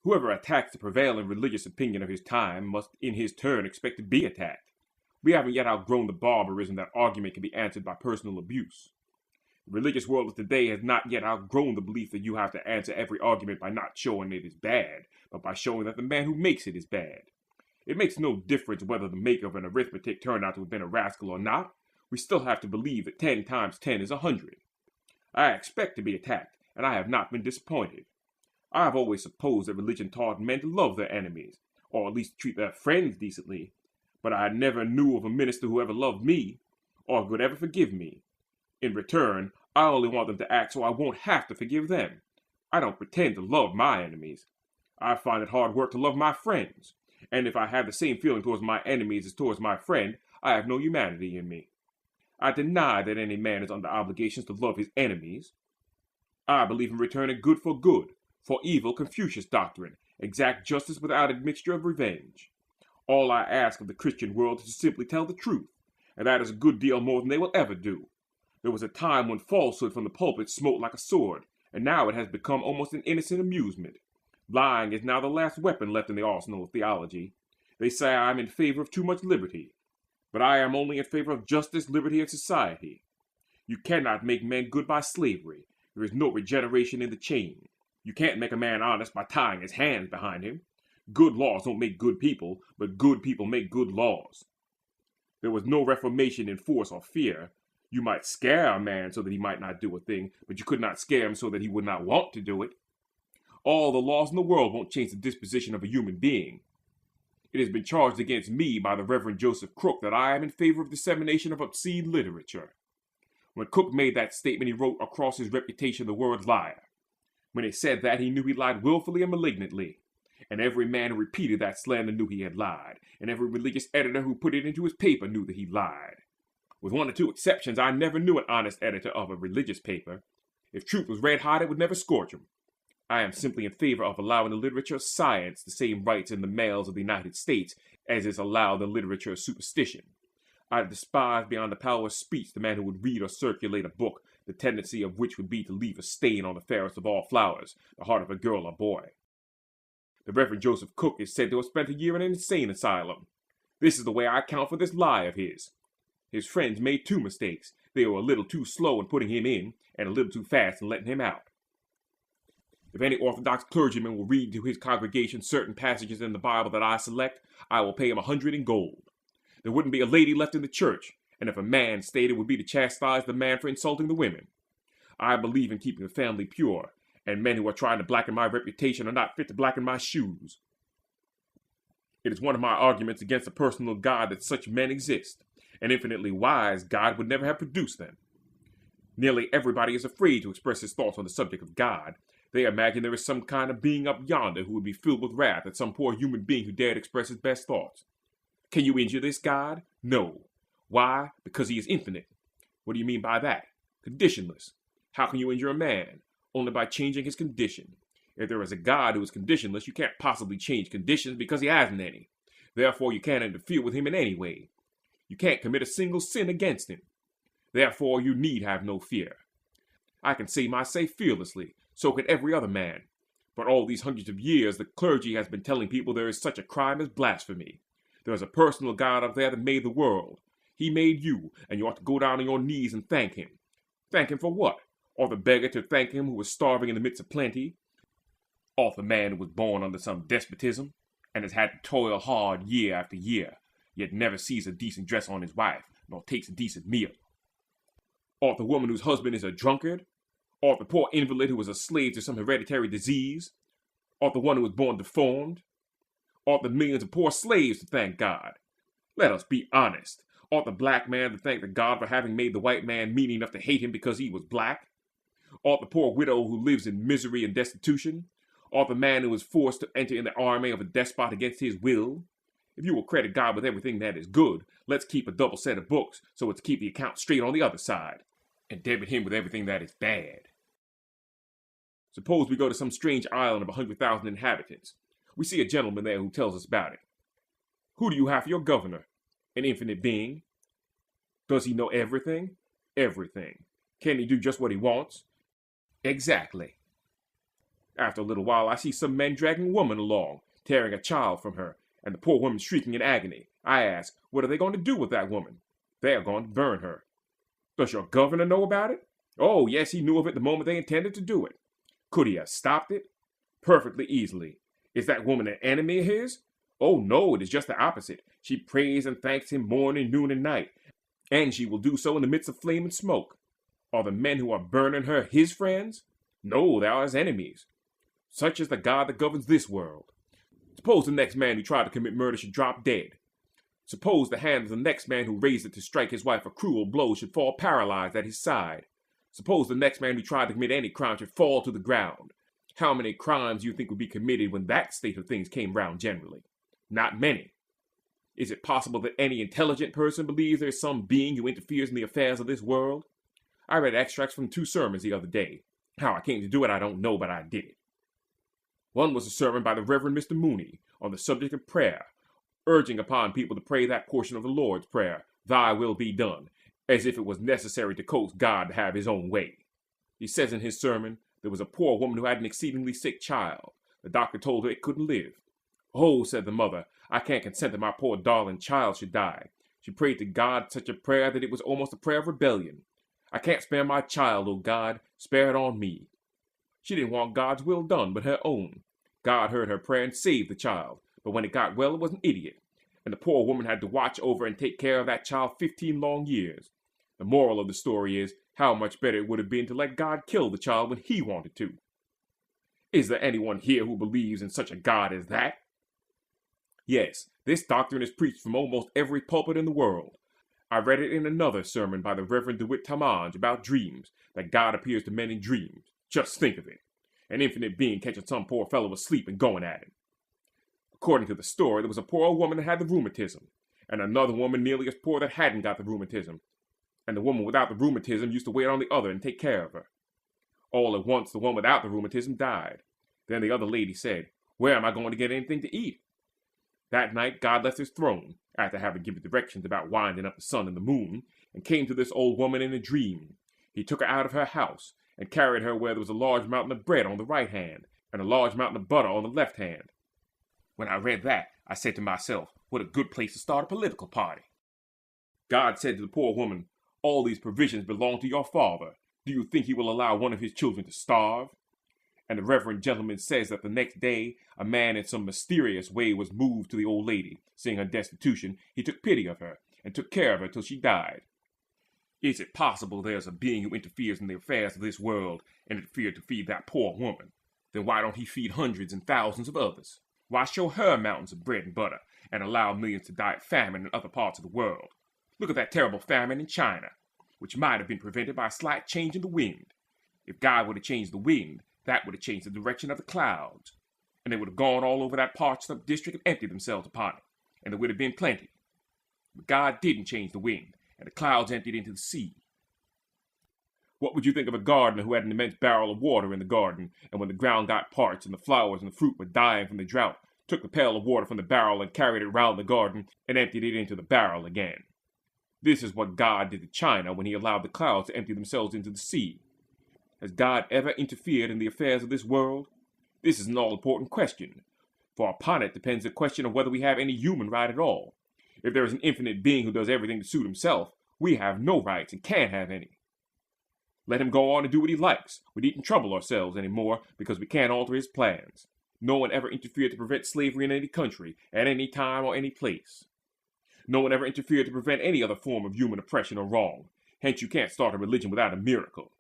Whoever attacks the prevailing religious opinion of his time must in his turn expect to be attacked. We haven't yet outgrown the barbarism that argument can be answered by personal abuse. The religious world of today has not yet outgrown the belief that you have to answer every argument by not showing it is bad, but by showing that the man who makes it is bad. It makes no difference whether the maker of an arithmetic turned out to have been a rascal or not. We still have to believe that 10 times 10 is 100. I expect to be attacked, and I have not been disappointed. I have always supposed that religion taught men to love their enemies, or at least treat their friends decently, but I never knew of a minister who ever loved me, or could ever forgive me. In return, I only want them to act so I won't have to forgive them. I don't pretend to love my enemies. I find it hard work to love my friends, and if I have the same feeling towards my enemies as towards my friend, I have no humanity in me. I deny that any man is under obligations to love his enemies. I believe in returning good for good, for evil Confucius doctrine, exact justice without admixture of revenge. All I ask of the Christian world is to simply tell the truth, and that is a good deal more than they will ever do. There was a time when falsehood from the pulpit smote like a sword, and now it has become almost an innocent amusement. Lying is now the last weapon left in the arsenal of theology. They say I am in favor of too much liberty, but I am only in favor of justice, liberty, and society. You cannot make men good by slavery. There is no regeneration in the chain. You can't make a man honest by tying his hands behind him. Good laws don't make good people, but good people make good laws. There was no reformation in force or fear. You might scare a man so that he might not do a thing, but you could not scare him so that he would not want to do it. All the laws in the world won't change the disposition of a human being. It has been charged against me by the Reverend Joseph Crook that I am in favor of dissemination of obscene literature. When Cook made that statement, he wrote across his reputation the word liar. When he said that, he knew he lied willfully and malignantly. And every man who repeated that slander knew he had lied, and every religious editor who put it into his paper knew that he lied. With one or two exceptions, I never knew an honest editor of a religious paper. If truth was red hot, it would never scorch him. I am simply in favor of allowing the literature of science the same rights in the mails of the United States as is allowed the literature of superstition. I despise beyond the power of speech the man who would read or circulate a book, the tendency of which would be to leave a stain on the fairest of all flowers, the heart of a girl or boy. The Reverend Joseph Cook is said to have spent a year in an insane asylum. This is the way I account for this lie of his. His friends made two mistakes. They were a little too slow in putting him in, and a little too fast in letting him out. If any Orthodox clergyman will read to his congregation certain passages in the Bible that I select, I will pay him 100 in gold. There wouldn't be a lady left in the church, and if a man stayed, it would be to chastise the man for insulting the women. I believe in keeping the family pure, and men who are trying to blacken my reputation are not fit to blacken my shoes. It is one of my arguments against a personal God that such men exist. An infinitely wise God would never have produced them. Nearly everybody is afraid to express his thoughts on the subject of God. They imagine there is some kind of being up yonder who would be filled with wrath at some poor human being who dared express his best thoughts. Can you injure this God? No. Why? Because he is infinite. What do you mean by that? Conditionless. How can you injure a man? Only by changing his condition. If there is a God who is conditionless, you can't possibly change conditions because he hasn't any. Therefore, you can't interfere with him in any way. You can't commit a single sin against him. Therefore, you need have no fear. I can say my say fearlessly. So can every other man. But all these hundreds of years, the clergy has been telling people there is such a crime as blasphemy. There is a personal God up there that made the world. He made you, and you ought to go down on your knees and thank him. Thank him for what? Ought the beggar to thank him who was starving in the midst of plenty? Ought the man who was born under some despotism, and has had to toil hard year after year, yet never sees a decent dress on his wife, nor takes a decent meal? Ought the woman whose husband is a drunkard? Ought the poor invalid who was a slave to some hereditary disease? Ought the one who was born deformed? Ought the millions of poor slaves to thank God? Let us be honest. Ought the black man to thank the God for having made the white man mean enough to hate him because he was black? Ought the poor widow who lives in misery and destitution? Ought the man who was forced to enter in the army of a despot against his will? If you will credit God with everything that is good, let's keep a double set of books so as to keep the account straight on the other side, and debit him with everything that is bad. Suppose we go to some strange island of 100,000 inhabitants. We see a gentleman there who tells us about it. Who do you have for your governor? An infinite being. Does he know everything? Everything. Can he do just what he wants? Exactly. After a little while, I see some men dragging a woman along, tearing a child from her, and the poor woman shrieking in agony. I ask, what are they going to do with that woman? They are going to burn her. Does your governor know about it? Oh, yes, he knew of it the moment they intended to do it. Could he have stopped it? Perfectly easily. Is that woman an enemy of his? Oh, no, it is just the opposite. She prays and thanks him morning, noon, and night, and she will do so in the midst of flame and smoke. Are the men who are burning her his friends? No, they are his enemies. Such is the God that governs this world. Suppose the next man who tried to commit murder should drop dead. Suppose the hand of the next man who raised it to strike his wife a cruel blow should fall paralyzed at his side. Suppose the next man who tried to commit any crime should fall to the ground. How many crimes do you think would be committed when that state of things came round generally? Not many. Is it possible that any intelligent person believes there is some being who interferes in the affairs of this world? I read extracts from 2 sermons the other day. How I came to do it, I don't know, but I did it. One was a sermon by the Reverend Mr. Mooney on the subject of prayer, urging upon people to pray that portion of the Lord's Prayer, "Thy will be done," as if it was necessary to coax God to have his own way. He says in his sermon, there was a poor woman who had an exceedingly sick child. The doctor told her it couldn't live. "Oh," said the mother, "I can't consent that my poor darling child should die." She prayed to God such a prayer that it was almost a prayer of rebellion. "I can't spare my child, O God, spare it on me." She didn't want God's will done, but her own. God heard her prayer and saved the child, but when it got well, it was an idiot, and the poor woman had to watch over and take care of that child 15 long years. The moral of the story is, how much better it would have been to let God kill the child when he wanted to. Is there anyone here who believes in such a God as that? Yes, this doctrine is preached from almost every pulpit in the world. I read it in another sermon by the Reverend DeWitt Talmage about dreams, that God appears to men in dreams. Just think of it. An infinite being catching some poor fellow asleep and going at him. According to the story, there was a poor old woman that had the rheumatism, and another woman nearly as poor that hadn't got the rheumatism. And the woman without the rheumatism used to wait on the other and take care of her. All at once, the one without the rheumatism died. Then the other lady said, "Where am I going to get anything to eat?" That night, God left his throne, after having given directions about winding up the sun and the moon, and came to this old woman in a dream. He took her out of her house, and carried her where there was a large mountain of bread on the right hand, and a large mountain of butter on the left hand. When I read that, I said to myself, what a good place to start a political party. God said to the poor woman, "All these provisions belong to your father. Do you think he will allow one of his children to starve?" And the reverend gentleman says that the next day, a man in some mysterious way was moved to the old lady. Seeing her destitution, he took pity of her, and took care of her till she died. Is it possible there's a being who interferes in the affairs of this world, and interfered to feed that poor woman? Then why don't he feed hundreds and thousands of others? Why show her mountains of bread and butter, and allow millions to die of famine in other parts of the world? Look at that terrible famine in China, which might have been prevented by a slight change in the wind. If God would have changed the wind, that would have changed the direction of the clouds, and they would have gone all over that parched up district and emptied themselves upon it, and there would have been plenty. But God didn't change the wind, and the clouds emptied into the sea. What would you think of a gardener who had an immense barrel of water in the garden, and when the ground got parched and the flowers and the fruit were dying from the drought, took the pail of water from the barrel and carried it round the garden and emptied it into the barrel again? This is what God did to China when he allowed the clouds to empty themselves into the sea. Has God ever interfered in the affairs of this world? This is an all-important question, for upon it depends the question of whether we have any human right at all. If there is an infinite being who does everything to suit himself, we have no rights and can't have any. Let him go on and do what he likes. We needn't trouble ourselves any more because we can't alter his plans. No one ever interfered to prevent slavery in any country, at any time or any place. No one ever interfered to prevent any other form of human oppression or wrong. Hence you can't start a religion without a miracle.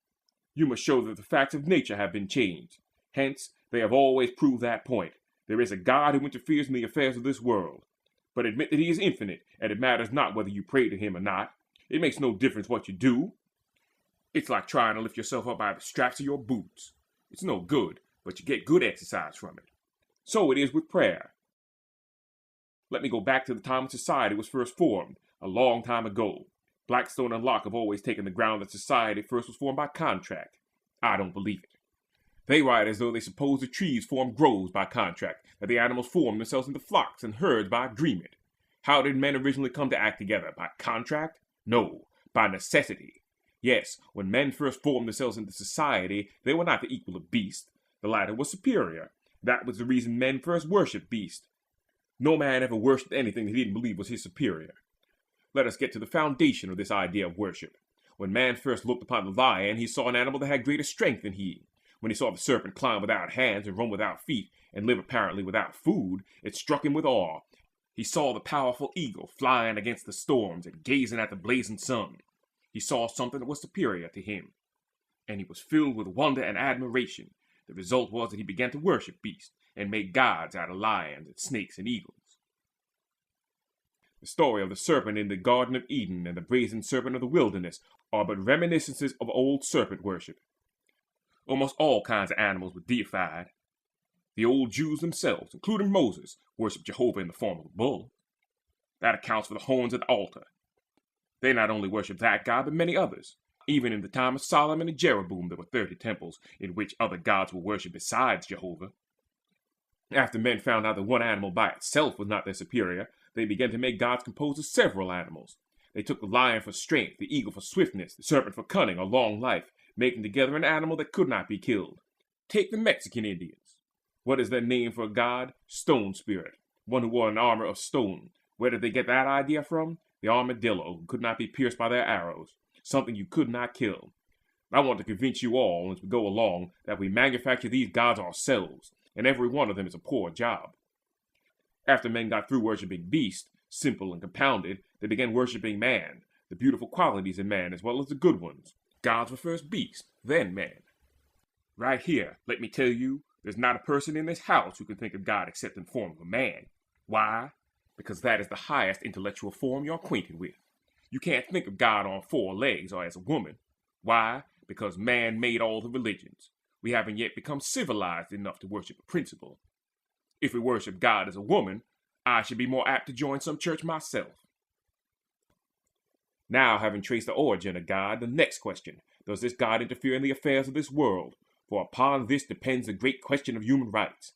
You must show that the facts of nature have been changed. Hence, they have always proved that point. There is a God who interferes in the affairs of this world. But admit that he is infinite, and it matters not whether you pray to him or not. It makes no difference what you do. It's like trying to lift yourself up by the straps of your boots. It's no good, but you get good exercise from it. So it is with prayer. Let me go back to the time when society was first formed, a long time ago. Blackstone and Locke have always taken the ground that society first was formed by contract. I don't believe it. They write as though they suppose the trees form groves by contract, that the animals form themselves into flocks and herds by agreement. How did men originally come to act together? By contract? No, by necessity. Yes, when men first formed themselves into society, they were not the equal of beasts. The latter was superior. That was the reason men first worshipped beasts. No man ever worshipped anything that he didn't believe was his superior. Let us get to the foundation of this idea of worship. When man first looked upon the lion, he saw an animal that had greater strength than he. When he saw the serpent climb without hands and run without feet and live apparently without food, it struck him with awe. He saw the powerful eagle flying against the storms and gazing at the blazing sun. He saw something that was superior to him, and he was filled with wonder and admiration. The result was that he began to worship beasts and make gods out of lions and snakes and eagles. The story of the serpent in the Garden of Eden and the brazen serpent of the wilderness are but reminiscences of old serpent worship. Almost all kinds of animals were deified. The old Jews themselves, including Moses, worshipped Jehovah in the form of a bull. That accounts for the horns at the altar. They not only worshipped that god, but many others. Even in the time of Solomon and Jeroboam, there were 30 temples in which other gods were worshipped besides Jehovah. After men found out that one animal by itself was not their superior, they began to make gods composed of several animals. They took the lion for strength, the eagle for swiftness, the serpent for cunning or long life, making together an animal that could not be killed. Take the Mexican Indians. What is their name for a god? Stone Spirit, one who wore an armor of stone. Where did they get that idea from? The armadillo, who could not be pierced by their arrows, something you could not kill. I want to convince you all, as we go along, that we manufacture these gods ourselves, and every one of them is a poor job. After men got through worshipping beasts, simple and compounded, they began worshipping man, the beautiful qualities in man as well as the good ones. Gods were first beasts, then man. Right here, let me tell you, there's not a person in this house who can think of God except in the form of a man. Why? Because that is the highest intellectual form you're acquainted with. You can't think of God on 4 legs or as a woman. Why? Because man made all the religions. We haven't yet become civilized enough to worship a principle. If we worship God as a woman, I should be more apt to join some church myself. Now, having traced the origin of God, the next question: does this God interfere in the affairs of this world? For upon this depends the great question of human rights.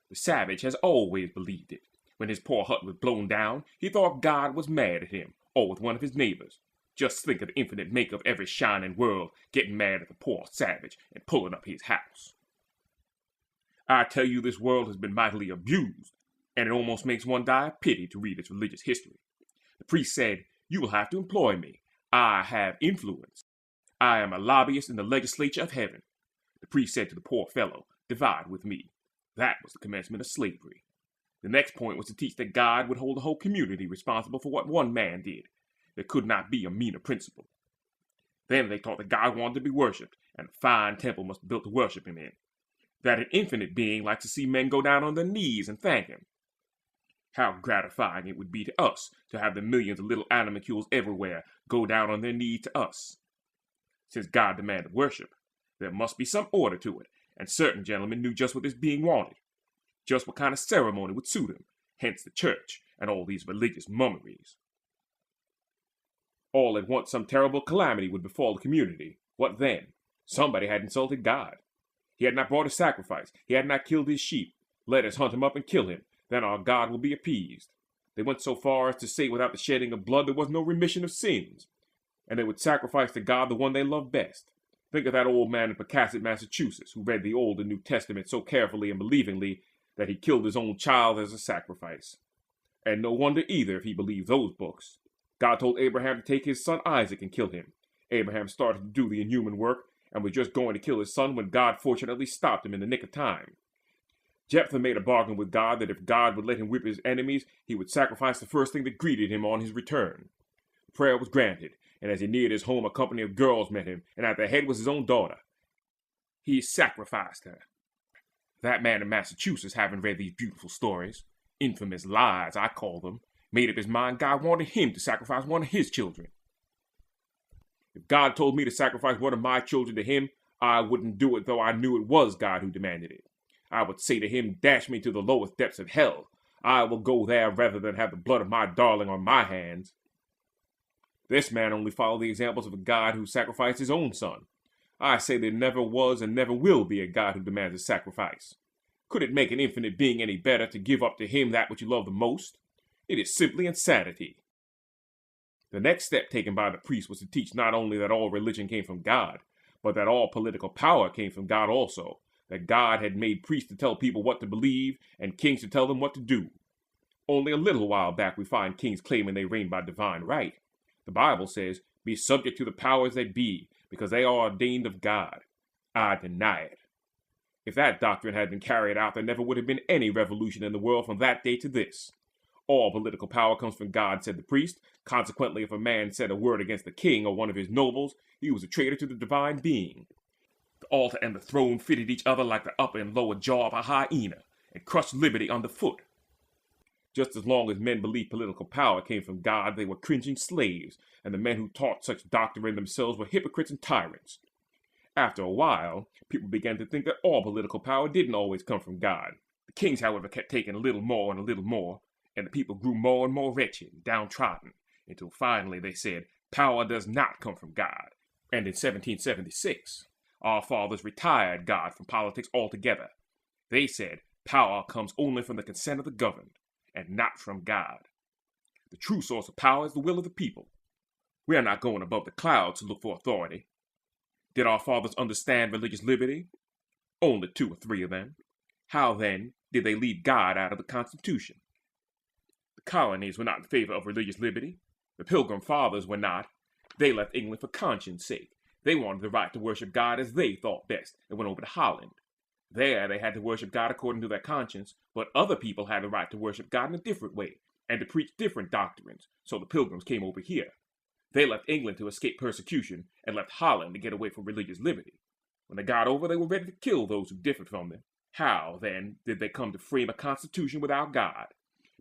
The savage has always believed it. When his poor hut was blown down, he thought God was mad at him, or with one of his neighbors. Just think of the infinite maker of every shining world getting mad at the poor savage and pulling up his house. I tell you, this world has been mightily abused, and it almost makes one die of pity to read its religious history. The priest said, "You will have to employ me. I have influence. I am a lobbyist in the legislature of heaven." The priest said to the poor fellow, "Divide with me." That was the commencement of slavery. The next point was to teach that God would hold the whole community responsible for what one man did. There could not be a meaner principle. Then they taught that God wanted to be worshipped, and a fine temple must be built to worship him in. That an infinite being likes to see men go down on their knees and thank him. How gratifying it would be to us to have the millions of little animalcules everywhere go down on their knees to us. Since God demanded worship, there must be some order to it, and certain gentlemen knew just what this being wanted, just what kind of ceremony would suit him, hence the church and all these religious mummeries. All at once some terrible calamity would befall the community. What then? Somebody had insulted God. He had not brought a sacrifice. He had not killed his sheep. Let us hunt him up and kill him. Then our God will be appeased. They went so far as to say without the shedding of blood there was no remission of sins, and they would sacrifice to God the one they loved best. Think of that old man in Pocasset, Massachusetts, who read the Old and New Testament so carefully and believingly that he killed his own child as a sacrifice. And no wonder either if he believed those books. God told Abraham to take his son Isaac and kill him. Abraham started to do the inhuman work and was just going to kill his son when God fortunately stopped him in the nick of time. Jephthah made a bargain with God that if God would let him whip his enemies, he would sacrifice the first thing that greeted him on his return. The prayer was granted, and as he neared his home, a company of girls met him, and at their head was his own daughter. He sacrificed her. That man in Massachusetts, having read these beautiful stories, infamous lies I call them, made up his mind God wanted him to sacrifice one of his children. If God told me to sacrifice one of my children to him, I wouldn't do it though I knew it was God who demanded it. I would say to him, "Dash me to the lowest depths of hell. I will go there rather than have the blood of my darling on my hands." This man only followed the examples of a God who sacrificed his own son. I say there never was and never will be a God who demands a sacrifice. Could it make an infinite being any better to give up to him that which you love the most? It is simply insanity. The next step taken by the priest was to teach not only that all religion came from God, but that all political power came from God also. that God had made priests to tell people what to believe and kings to tell them what to do. Only a little while back we find kings claiming they reign by divine right. The Bible says, "Be subject to the powers that be, because they are ordained of God." I deny it. If that doctrine had been carried out, there never would have been any revolution in the world from that day to this. All political power comes from God, said the priest. Consequently, if a man said a word against the king or one of his nobles, he was a traitor to the divine being. The altar and the throne fitted each other like the upper and lower jaw of a hyena, and crushed liberty underfoot. Just as long as men believed political power came from God, they were cringing slaves, and the men who taught such doctrine themselves were hypocrites and tyrants. After a while, people began to think that all political power didn't always come from God. The kings, however, kept taking a little more and a little more, and the people grew more and more wretched and downtrodden, until finally they said, "Power does not come from God." And in 1776, our fathers retired God from politics altogether. They said, "Power comes only from the consent of the governed, and not from God. The true source of power is the will of the people. We are not going above the clouds to look for authority." Did our fathers understand religious liberty? Only 2 or 3 of them. How, then, did they leave God out of the Constitution? The colonies were not in favor of religious liberty. The Pilgrim Fathers were not. They left England for conscience sake. They wanted the right to worship God as they thought best and went over to Holland. There they had to worship God according to their conscience, but other people had the right to worship God in a different way and to preach different doctrines, so the Pilgrims came over here. They left England to escape persecution and left Holland to get away from religious liberty. When they got over, they were ready to kill those who differed from them. How, then, did they come to frame a constitution without God?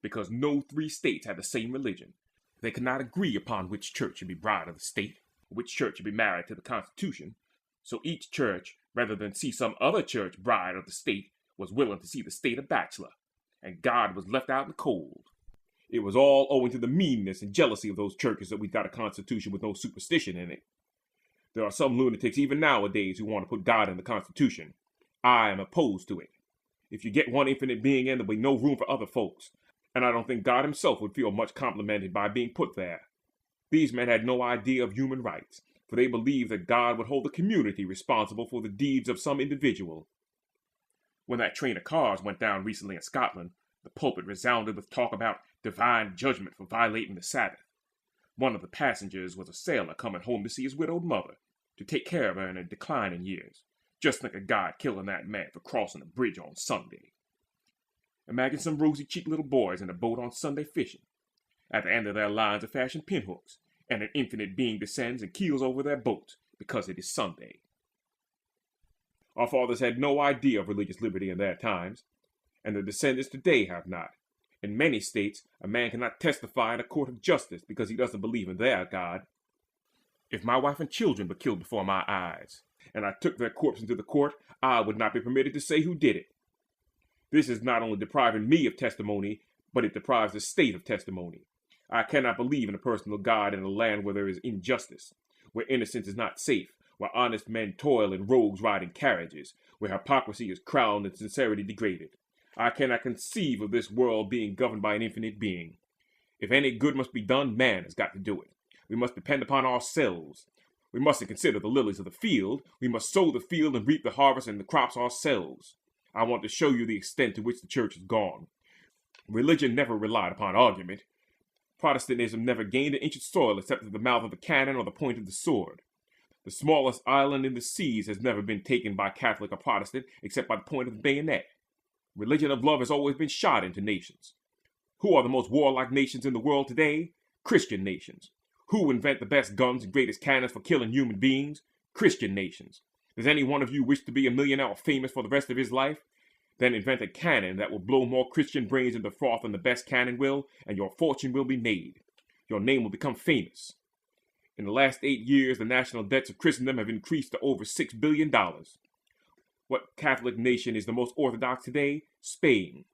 Because no 3 states had the same religion. They could not agree upon which church should be bride of the state, or which church should be married to the Constitution. So each church, rather than see some other church bride of the state, was willing to see the state a bachelor, and God was left out in the cold. It was all owing to the meanness and jealousy of those churches that we got a constitution with no superstition in it. There are some lunatics even nowadays who want to put God in the Constitution. I am opposed to it. If you get one infinite being in, there'll be no room for other folks, and I don't think God himself would feel much complimented by being put there. These men had no idea of human rights, for they believed that God would hold the community responsible for the deeds of some individual. When that train of cars went down recently in Scotland, the pulpit resounded with talk about divine judgment for violating the Sabbath. One of the passengers was a sailor coming home to see his widowed mother, to take care of her in her declining years. Just think of God killing that man for crossing a bridge on Sunday. Imagine some rosy-cheeked little boys in a boat on Sunday fishing. At the end of their lines are fashioned pinhooks, and an infinite being descends and keels over their boat because it is Sunday. Our fathers had no idea of religious liberty in their times, and the descendants today have not. In many states, a man cannot testify in a court of justice because he doesn't believe in their God. If my wife and children were killed before my eyes, and I took their corpse into the court, I would not be permitted to say who did it. This is not only depriving me of testimony, but it deprives the state of testimony. I cannot believe in a personal God in a land where there is injustice, where innocence is not safe, where honest men toil and rogues ride in carriages, where hypocrisy is crowned and sincerity degraded. I cannot conceive of this world being governed by an infinite being. If any good must be done, man has got to do it. We must depend upon ourselves. We mustn't consider the lilies of the field. We must sow the field and reap the harvest and the crops ourselves. I want to show you the extent to which the church has gone. Religion never relied upon argument. Protestantism never gained an inch of soil except at the mouth of the cannon or the point of the sword. The smallest island in the seas has never been taken by Catholic or Protestant except by the point of the bayonet. Religion of love has always been shot into nations. Who are the most warlike nations in the world today? Christian nations. Who invent the best guns and greatest cannons for killing human beings? Christian nations. Does any one of you wish to be a millionaire or famous for the rest of his life? Then invent a cannon that will blow more Christian brains into froth than the best cannon will, and your fortune will be made. Your name will become famous. In the last 8 years, the national debts of Christendom have increased to over $6 billion. What Catholic nation is the most orthodox today? Spain.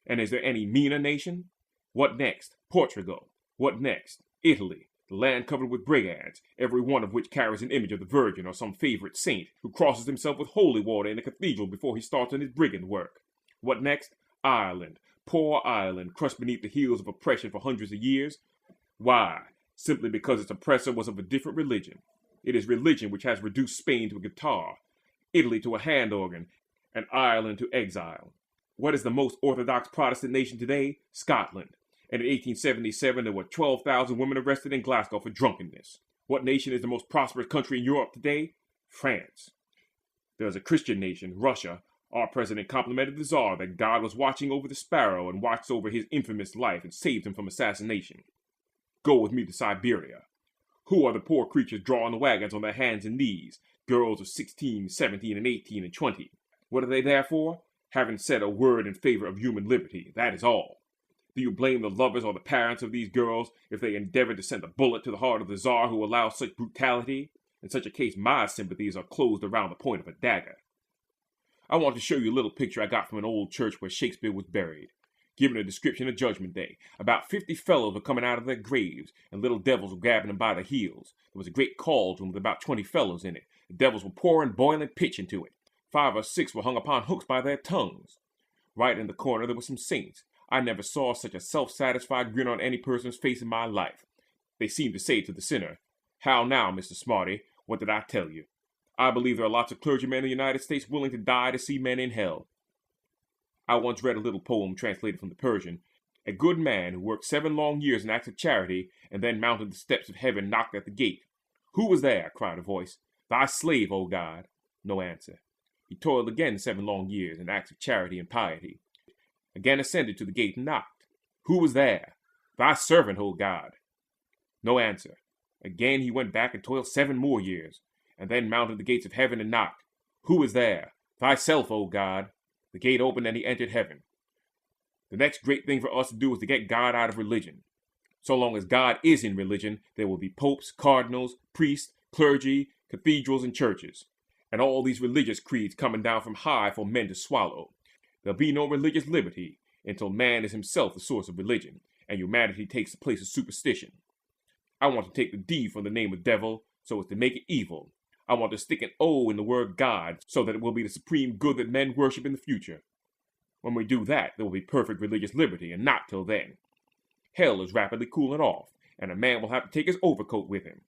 And is there any meaner nation? What next? Portugal. What next? Italy. The land covered with brigands, every one of which carries an image of the Virgin or some favorite saint, who crosses himself with holy water in a cathedral before he starts on his brigand work. What next? Ireland. Poor Ireland, crushed beneath the heels of oppression for hundreds of years. Why? Simply because its oppressor was of a different religion. It is religion which has reduced Spain to a guitar. Italy to a hand organ, and Ireland to exile. What is the most orthodox Protestant nation today? Scotland. And in 1877, there were 12,000 women arrested in Glasgow for drunkenness. What nation is the most prosperous country in Europe today? France. There's a Christian nation, Russia. Our president complimented the Tsar that God was watching over the sparrow and watched over his infamous life and saved him from assassination. Go with me to Siberia. Who are the poor creatures drawing the wagons on their hands and knees? Girls of 16, 17, and 18, and 20. What are they there for? Haven't said a word in favor of human liberty. That is all. Do you blame the lovers or the parents of these girls if they endeavor to send a bullet to the heart of the Tsar who allows such brutality? In such a case, my sympathies are closed around the point of a dagger. I want to show you a little picture I got from an old church where Shakespeare was buried. Given a description of Judgment Day, about 50 fellows were coming out of their graves, and little devils were grabbing them by the heels. There was a great cauldron with about 20 fellows in it. The devils were pouring boiling pitch into it. 5 or 6 were hung upon hooks by their tongues. Right in the corner there were some saints. I never saw such a self-satisfied grin on any person's face in my life. They seemed to say to the sinner, "How now, Mr. Smarty? What did I tell you?" I believe there are lots of clergymen in the United States willing to die to see men in hell. I once read a little poem translated from the Persian. A good man who worked 7 long years in acts of charity and then mounted the steps of heaven knocked at the gate. "Who was there?" cried a voice. "Thy slave, O God." No answer. He toiled again 7 long years in acts of charity and piety. Again ascended to the gate and knocked. "Who was there?" "Thy servant, O God." No answer. Again he went back and toiled 7 more years, and then mounted the gates of heaven and knocked. "Who is there?" "Thyself, O God." The gate opened and he entered heaven. The next great thing for us to do is to get God out of religion. So long as God is in religion, there will be popes, cardinals, priests, clergy, cathedrals, and churches, and all these religious creeds coming down from high for men to swallow. There'll be no religious liberty until man is himself the source of religion, and humanity takes the place of superstition. I want to take the D from the name of devil so as to make it evil. I want to stick an O in the word God so that it will be the supreme good that men worship in the future. When we do that, there will be perfect religious liberty, and not till then. Hell is rapidly cooling off, and a man will have to take his overcoat with him.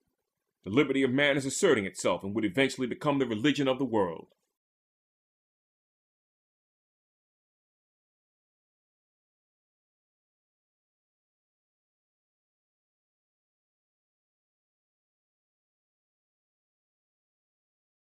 The liberty of man is asserting itself and would eventually become the religion of the world.